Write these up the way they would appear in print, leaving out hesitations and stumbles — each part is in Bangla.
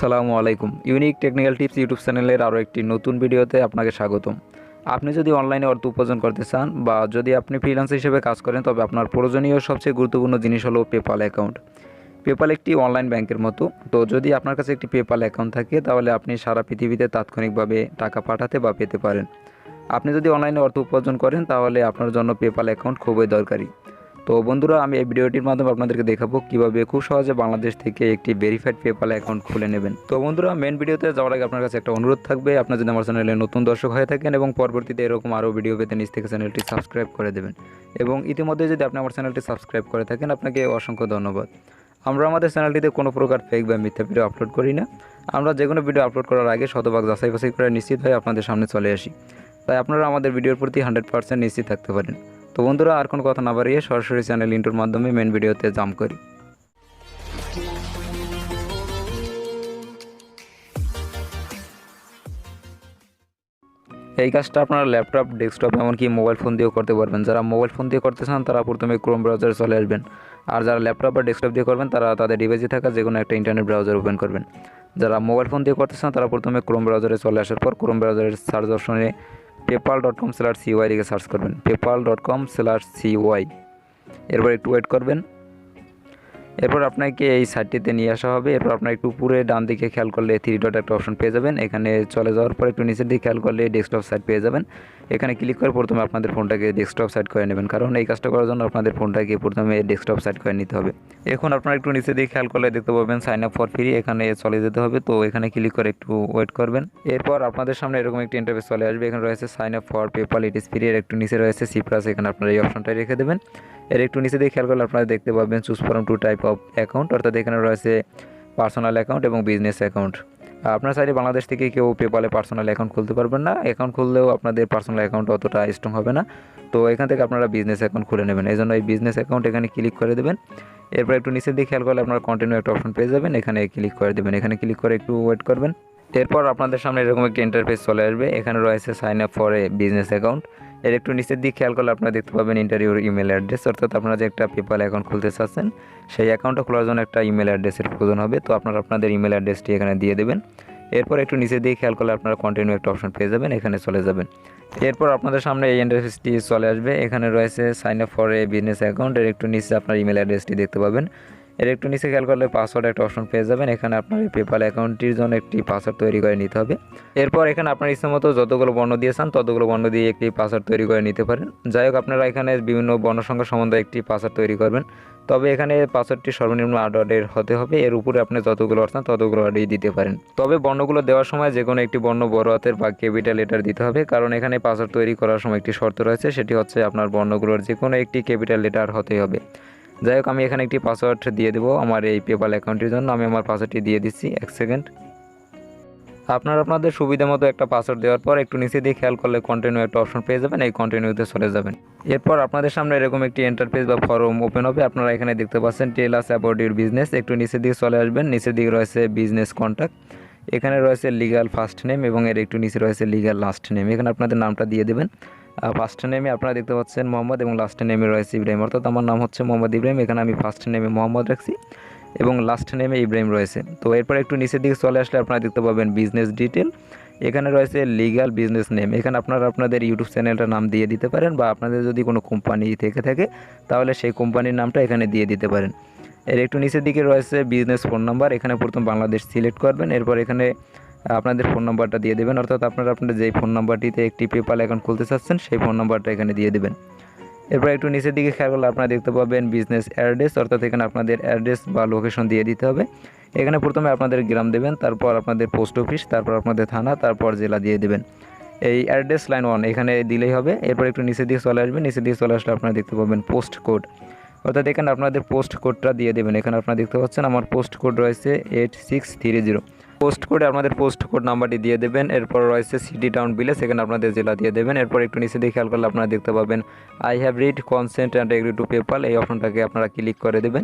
আসসালামু আলাইকুম। ইউনিক টেকনিক্যাল টিপস ইউটিউব চ্যানেলের আরও একটি নতুন ভিডিওতে আপনাকে স্বাগতম। আপনি যদি অনলাইনে অর্থ উপার্জন করতে চান বা যদি আপনি ফ্রিল্যান্সার হিসেবে কাজ করেন, তবে আপনার প্রয়োজনীয় সবচেয়ে গুরুত্বপূর্ণ জিনিস হলো পেপাল অ্যাকাউন্ট। পেপাল একটি অনলাইন ব্যাংকের মতো। তো যদি আপনার কাছে একটি পেপাল অ্যাকাউন্ট থাকে, তাহলে আপনি সারা পৃথিবীতে তাৎক্ষণিকভাবে টাকা পাঠাতে বা পেতে পারেন। আপনি যদি অনলাইনে অর্থ উপার্জন করেন, তাহলে আপনার জন্য পেপাল অ্যাকাউন্ট খুবই দরকারি। তো বন্ধুরা, আমি এই ভিডিওটির মাধ্যমে আপনাদেরকে দেখাবো কিভাবে খুব সহজে বাংলাদেশ থেকে একটি ভেরিফাইড পেপাল অ্যাকাউন্ট খুলে নেবেন। তো বন্ধুরা, মেন ভিডিওতে যাওয়ার আগে আপনার কাছে একটা অনুরোধ থাকবে, আপনার যদি আমার চ্যানেলে নতুন দর্শক হয়ে থাকেন এবং পরবর্তীতে এরকম আরও ভিডিও পেতে নিচ থেকে চ্যানেলটি সাবস্ক্রাইব করে দেবেন। এবং ইতিমধ্যে যদি আপনি আমার চ্যানেলটি সাবস্ক্রাইব করে থাকেন, আপনাকে অসংখ্য ধন্যবাদ। আমরা আমাদের চ্যানেলটিতে কোনো প্রকার ফেক বা মিথ্যা ভিডিও আপলোড করি না। আমরা যে কোনো ভিডিও আপলোড করার আগে শতভাগ যাচাই বাছাই করে নিশ্চিত হয়ে আপনাদের সামনে চলে আসি। তাই আপনারা আমাদের ভিডিওর প্রতি 100% নিশ্চিত থাকতে পারেন। তো বন্ধুরা, আর কোনো কথা না বাড়িয়ে সরাসরি চ্যানেল ইন্ট্রোর মাধ্যমে মেন ভিডিওতে জাম্প করি। এই কাজটা আপনারা ল্যাপটপ, ডেস্কটপ, এমনকি মোবাইল ফোন দিয়েও করতে পারবেন। যারা মোবাইল ফোন দিয়ে করতে চান, তারা প্রথমে ক্রোম ব্রাউজারে চলে আসবেন। আর যারা ল্যাপটপ বা ডেস্কটপ দিয়ে করবেন, তারা তাদের ডিভাইসে থাকা যে কোনো একটা ইন্টারনেট ব্রাউজার ওপেন করবেন। যারা মোবাইল ফোন দিয়ে করতে চান, তারা প্রথমে ক্রোম ব্রাউজারে চলে আসার পর ক্রোম ব্রাউজারের সার্চ অপশনে paypal.com/cy লিখে সার্চ করবেন, paypal.com/cy। এরপর একটু ওয়েট করবেন। এরপর আপনাকে এই সাইটটিতে নিয়ে আসা হবে। এরপর আপনার একটু উপরে ডান দিকে খেয়াল করলে 3 ডট একটা অপশন পেয়ে যাবেন। এখানে চলে যাওয়ার পর একটু নিচের দিকে খেয়াল করলে ডেস্কটপ সাইট পেয়ে যাবেন। এখানে ক্লিক করে প্রথমে আপনাদের ফোনটাকে ডেস্কটপ সাইট করে নেবেন, কারণ এই কাজটা করার জন্য আপনাদের ফোনটাকে প্রথমে ডেস্কটপ সাইট করে নিতে হবে। এখন আপনারা একটু নিচের দিকে খেয়াল করলে দেখতে পাবেন সাইন আপ ফর ফ্রি, এখানে চলে যেতে হবে। তো এখানে ক্লিক করে একটু ওয়েট করবেন। এরপর আপনাদের সামনে এরকম একটি ইন্টারফেস চলে আসবে। এখানে রয়েছে sign up for PayPal, it is free. এর একটু নিচে রয়েছে সিপ্রাস, এখানে আপনারা এই অপশনটাই রেখে দেবেন। এর একটু নিচে দিয়ে খেয়াল করলে আপনারা দেখতে পাবেন choose from two type of account, অর্থাৎ এখানে রয়েছে পার্সোনাল অ্যাকাউন্ট এবং বিজনেস অ্যাকাউন্ট। আপনার চাইলে বাংলাদেশ থেকে কেউ পেপালে পার্সোনাল অ্যাকাউন্ট খুলতে পারবেন না। অ্যাকাউন্ট খুললেও আপনাদের পার্সোনাল অ্যাকাউন্ট অতটা স্ট্রং হবে না। তো এখান থেকে আপনারা বিজনেস অ্যাকাউন্ট খুলে নেবেন। এই জন্য এই বিজনেস অ্যাকাউন্ট এখানে ক্লিক করে দেবেন। এরপর একটু নিচের দিকে খেয়াল করলে আপনারা কন্টিনিউ একটা অপশন পেয়ে যাবেন, এখানে ক্লিক করে দেবেন। এখানে ক্লিক করে একটু ওয়েট করবেন। এরপর আপনাদের সামনে এরকম একটি ইন্টারফেস চলে আসবে। এখানে রয়েছে sign up for a business account. এর একটু নিচের দিকে খেয়াল করলে আপনারা দেখতে পাবেন ইন্টারভিউর ইমেল অ্যাড্রেস, অর্থাৎ আপনারা যে একটা পেপাল অ্যাকাউন্ট খুলতে চাচ্ছেন, সেই অ্যাকাউন্টটা খোলার জন্য একটা ইমেল অ্যাড্রেসের প্রয়োজন হবে। তো আপনারা আপনাদের ইমেল অ্যাড্রেসটি এখানে দিয়ে দেবেন। এরপর একটু নিচের দিকে খেয়াল করলে আপনারা কন্টিনিউ একটা অপশন পেয়ে যাবেন, এখানে চলে যাবেন। এরপর আপনাদের সামনে এই ইন্টারফেসটি চলে আসবে। এখানে রয়েছে sign up for a business account. এর একটু নিচে আপনার ইমেল অ্যাড্রেসটি দেখতে পাবেন। এর একটু নিচে খেয়াল করলে পাসওয়ার্ড একটা অপশন পেয়ে যাবেন। এখানে আপনার এই পেপাল অ্যাকাউন্টটির জন্য একটি পাসওয়ার্ড তৈরি করে নিতে হবে। এরপর এখানে আপনার ইচ্ছা মতো যতগুলো বর্ণ দিয়েছেন ততগুলো বর্ণ দিয়ে একটি পাসওয়ার্ড তৈরি করে নিতে পারেন। যাই হোক, আপনারা এখানে বিভিন্ন বর্ণ সংখ্যা সম্বন্ধে একটি পাসওয়ার্ড তৈরি করবেন। তবে এখানে পাসওয়ার্ডটি সর্বনিম্ন 8 ওয়ার্ডের হতে হবে। এর উপরে আপনি যতগুলো অর্থাৎ ততগুলো ওয়ার্ডই দিতে পারেন। তবে বর্ণগুলো দেওয়ার সময় যে কোনো একটি বর্ণ বড় হাতের বা ক্যাপিটাল লেটার দিতে হবে, কারণ এখানে পাসওয়ার্ড তৈরি করার সময় একটি শর্ত রয়েছে, সেটি হচ্ছে আপনার বর্ণগুলোর যে কোনো একটি ক্যাপিটাল লেটার হতেই হবে। যাই হোক, আমি এখানে একটি পাসওয়ার্ড দিয়ে দেবো আমার এই পেপাল অ্যাকাউন্টের জন্য। আমি আমার পাসওয়ার্ডটি দিয়ে দিচ্ছি, 1 সেকেন্ড। আপনারা আপনাদের সুবিধা মতো একটা পাসওয়ার্ড দেওয়ার পর একটু নিচে দিয়ে খেয়াল করলে কন্টিনিউ একটা অপশন পেয়ে যাবেন, এই কন্টিনিউতে চলে যাবেন। এরপর আপনাদের সামনে এরকম একটি ইন্টারফেস বা ফর্ম ওপেন হবে। আপনারা এখানে দেখতে পাচ্ছেন টেল আস অ্যাবাউট ইউর বিজনেস। একটু নিচের দিকে চলে আসবেন। নিচের দিকে রয়েছে বিজনেস কন্ট্যাক্ট, এখানে রয়েছে লিগ্যাল ফার্স্ট নেম এবং এর একটু নিচে রয়েছে লিগ্যাল লাস্ট নেম। এখানে আপনাদের নামটা দিয়ে দেবেন। ফার্স্ট নেমে আপনারা দেখতে পাচ্ছেন মোহাম্মদ এবং লাস্ট নেমে রয়েছে ইব্রাহিম, অর্থাৎ আমার নাম হচ্ছে মোহাম্মদ ইব্রাহিম। এখানে আমি ফার্স্ট নেমে মোহাম্মদ রাখছি এবং লাস্ট নেমে ইব্রাহিম রয়েছে। তো এরপর একটু নিচের দিকে চলে আসলে আপনারা দেখতে পাবেন বিজনেস ডিটেল, এখানে রয়েছে লিগ্যাল বিজনেস নেম। এখানে আপনারা আপনাদের ইউটিউব চ্যানেলটার নাম দিয়ে দিতে পারেন, বা আপনাদের যদি কোনো কোম্পানি থেকে থাকে তাহলে সেই কোম্পানির নামটা এখানে দিয়ে দিতে পারেন। এর একটু নিচের দিকে রয়েছে বিজনেস ফোন নাম্বার, এখানে প্রথম বাংলাদেশ সিলেক্ট করবেন। এরপর এখানে আপনাদের ফোন নাম্বারটা দিয়ে দেবেন, অর্থাৎ আপনারা আপনাদের যেই ফোন নাম্বারটিতে একটি পেপাল অ্যাকাউন্ট খুলতে চাচ্ছেন সেই ফোন নাম্বারটা এখানে দিয়ে দেবেন। এরপর একটু নিচের দিকে খেয়াল করলে আপনারা দেখতে পাবেন বিজনেস অ্যাড্রেস, অর্থাৎ এখানে আপনাদের অ্যাড্রেস বা লোকেশন দিয়ে দিতে হবে। এখানে প্রথমে আপনাদের গ্রাম দেবেন, তারপর আপনাদের পোস্ট অফিস, তারপর আপনাদের থানা, তারপর জেলা দিয়ে দেবেন। এই অ্যাড্রেস লাইন 1 এখানে দিলেই হবে। এরপর একটু নিচের দিকে চলে আসবেন। নিচের দিকে চলে আসলে আপনারা দেখতে পাবেন পোস্ট কোড, অর্থাৎ এখানে আপনাদের পোস্ট কোডটা দিয়ে দেবেন। এখানে আপনারা দেখতে পাচ্ছেন আমার পোস্ট কোড রয়েছে 8630। পোস্ট কোডে আপনাদের পোস্ট কোড নাম্বারটি দিয়ে দেবেন। এরপর রয়েছে সিটি টাউন ভিলেজ, এখানে আপনাদের জেলা দিয়ে দেবেন। এরপর একটু নিচে দিয়ে খেয়াল করলে আপনারা দেখতে পাবেন I have read consent and agree to PayPal, এই অপশনটাকে আপনারা ক্লিক করে দেবেন।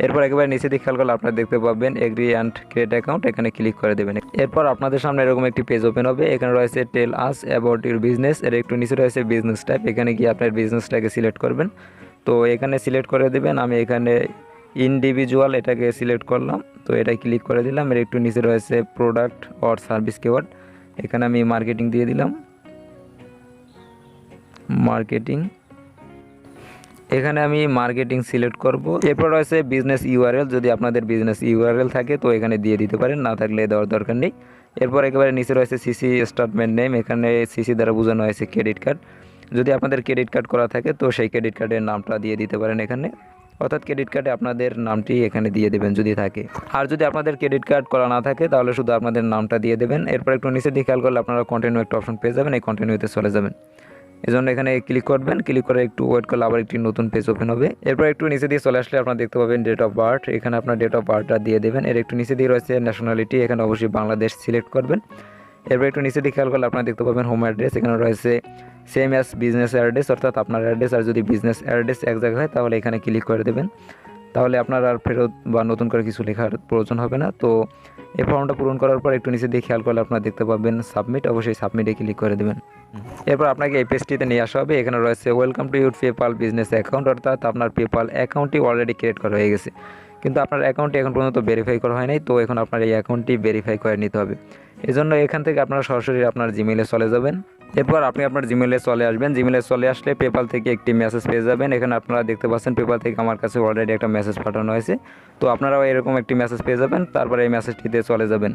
এরপর একেবারে নিচে দিয়ে খেয়াল করলে আপনারা দেখতে পাবেন এগ্রি অ্যান্ড ক্রিয়েট অ্যাকাউন্ট, এখানে ক্লিক করে দেবেন। এরপর আপনাদের সামনে এরকম একটি পেজ ওপেন হবে। এখানে রয়েছে টেল আস অ্যাবাউট ইউর বিজনেস, এর একটু নিচে রয়েছে বিজনেস টাইপ, এখানে গিয়ে আপনার বিজনেসটাকে সিলেক্ট করবেন। তো এখানে সিলেক্ট করে দেবেন। আমি এখানে ইন্ডিভিজুয়াল এটাকে সিলেক্ট করলাম, তো এটা ক্লিক করে দিলাম। এর একটু নিচে রয়েছে প্রোডাক্ট অর সার্ভিস কিওয়ার্ড, এখানে আমি মার্কেটিং দিয়ে দিলাম, মার্কেটিং, এখানে আমি মার্কেটিং সিলেক্ট করব। এরপর রয়েছে বিজনেস ইউআরএল, যদি আপনাদের বিজনেস ইউআরএল থাকে তো এখানে দিয়ে দিতে পারেন, না থাকলে দেওয়ার দরকার নেই। এরপর একেবারে নিচে রয়েছে সিসি স্টেটমেন্ট নেম, এখানে সিসি দ্বারা বোঝানো হয়েছে ক্রেডিট কার্ড। যদি আপনাদের ক্রেডিট কার্ড করা থাকে তো সেই ক্রেডিট কার্ডের নামটা দিয়ে দিতে পারেন এখানে, অর্থাৎ ক্রেডিট কার্ডে আপনাদের নামটি এখানে দিয়ে দেবেন যদি থাকে। আর যদি আপনাদের ক্রেডিট কার্ড করা না থাকে তাহলে শুধু আপনাদের নামটা দিয়ে দেবেন। এরপর একটু নিচে দিয়ে খেয়াল করলে আপনারা কন্টিনিউ একটা অপশন পেয়ে যাবেন, এই কন্টিনিউতে চলে যাবেন। এজন্য এখানে ক্লিক করবেন, ক্লিক করে একটু ওয়েট করলে আবার একটি নতুন পেজ ওপেন হবে। এরপর একটু নিচে দিয়ে চলে আসলে আপনারা দেখতে পাবেন ডেট অফ বার্থ, এখানে আপনার ডেট অফ বার্থটা দিয়ে দেবেন। এর একটু নিচে দিয়ে রয়েছে ন্যাশনালিটি, এখানে অবশ্যই বাংলাদেশ সিলেক্ট করবেন। এরপর একটু নিচে দিয়ে খেয়াল করলে আপনারা দেখতে পাবেন হোম অ্যাড্রেস, এখানে রয়েছে সেম অ্যাজ বিজনেস অ্যাড্রেস, অর্থাৎ আপনার অ্যাড্রেস। আর যদি বিজনেস অ্যাড্রেস এক জায়গায় হয় তাহলে এখানে ক্লিক করে দেবেন, তাহলে আপনার আর ফেরত বা নতুন করে কিছু লেখার প্রয়োজন হবে না। তো এই ফর্মটা পূরণ করার পর একটু নিচে দিয়ে খেয়াল করলে আপনারা দেখতে পাবেন সাবমিট, অবশ্যই সাবমিটে ক্লিক করে দেবেন। এরপর আপনাকে এই পেজটিতে নিয়ে আসা হবে, এখানে রয়েছে welcome to your PayPal business account, অর্থাৎ আপনার পেপাল অ্যাকাউন্টটি অলরেডি ক্রিয়েট করা হয়ে গেছে, কিন্তু আপনার অ্যাকাউন্টটি এখন পর্যন্ত ভেরিফাই করা হয় নাই। তো এখন আপনার এই অ্যাকাউন্টটি ভেরিফাই করে নিতে হবে। এজন্য এখান থেকে আপনারা সরাসরি আপনার জিমেইলে চলে যাবেন। এরপর আপনি আপনার জিমেইলে চলে আসবেন, জিমেইলে চলে আসলে পেপাল থেকে একটি মেসেজ পেয়ে যাবেন। এখানে আপনারা দেখতে পাচ্ছেন পেপাল থেকে আমার কাছে অলরেডি একটা মেসেজ পাঠানো হয়েছে, তো আপনারাও এরকম একটি মেসেজ পেয়ে যাবেন। তারপরে এই মেসেজটিতে চলে যাবেন।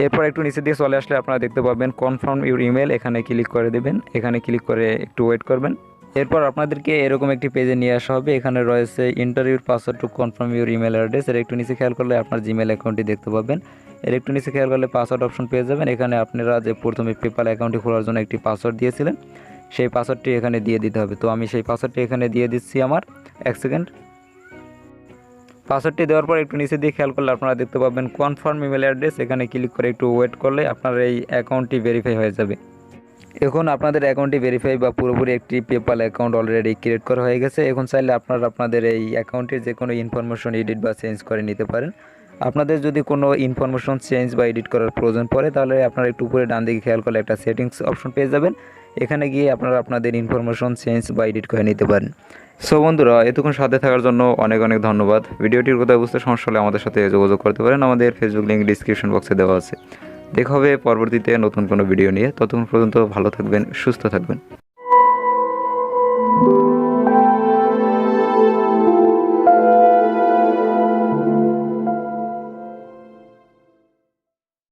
এরপর একটু নিচে দিয়ে চলে আসলে আপনারা দেখতে পাবেন কনফার্ম ইউর ইমেল, এখানে ক্লিক করে দেবেন। এখানে ক্লিক করে একটু ওয়েট করবেন। এরপর আপনাদেরকে এরকম একটি পেজে নিয়ে আসা হবে, এখানে রয়েছে ইন্টারভিউর password to confirm your email address. এর একটু নিচে খেয়াল করলে আপনার জিমেল অ্যাকাউন্টটি দেখতে পাবেন। এর একটু নিচে খেয়াল করলে পাসওয়ার্ড অপশন পেয়ে যাবেন। এখানে আপনারা যে প্রথমে পেপাল অ্যাকাউন্টটি খোলার জন্য একটি পাসওয়ার্ড দিয়েছিলেন, সেই পাসওয়ার্ডটি এখানে দিয়ে দিতে হবে। তো আমি সেই পাসওয়ার্ডটি এখানে দিয়ে দিচ্ছি। আমার এক সেকেন্ড। পাসওয়ার্ডটি দেওয়ার পর একটু নিচে দিয়ে খেয়াল করলে আপনারা দেখতে পাবেন কনফার্ম ইমেল অ্যাড্রেস, এখানে ক্লিক করে একটু ওয়েট করলে আপনার এই অ্যাকাউন্টটি ভেরিফাই হয়ে যাবে। এখন আপনাদের অ্যাকাউন্টটি ভেরিফাই বা পুরোপুরি একটি পেপাল অ্যাকাউন্ট অলরেডি ক্রিয়েট করা হয়ে গেছে। এখন চাইলে আপনারা আপনাদের এই অ্যাকাউন্টের যে কোনো ইনফরমেশন এডিট বা চেঞ্জ করে নিতে পারেন। আপনাদের যদি কোনো ইনফরমেশন চেঞ্জ বা এডিট করার প্রয়োজন পড়ে তাহলে আপনারা একটু উপরে ডান দিকে খেয়াল করলে একটা সেটিংস অপশন পেয়ে যাবেন, এখানে গিয়ে আপনারা আপনাদের ইনফরমেশন চেঞ্জ বা এডিট করে নিতে পারেন। সো বন্ধুরা, এতক্ষণ সাথে থাকার জন্য অনেক অনেক ধন্যবাদ। ভিডিওটির কথা বুঝতে সমস্যা হলে আমাদের সাথে যোগাযোগ করতে পারেন, আমাদের ফেসবুক লিঙ্ক ডিসক্রিপশন বক্সে দেওয়া আছে। দেখা হবে পরবর্তীতে নতুন কোনো ভিডিও নিয়ে, ততক্ষণ পর্যন্ত ভালো থাকবেন, সুস্থ থাকবেন।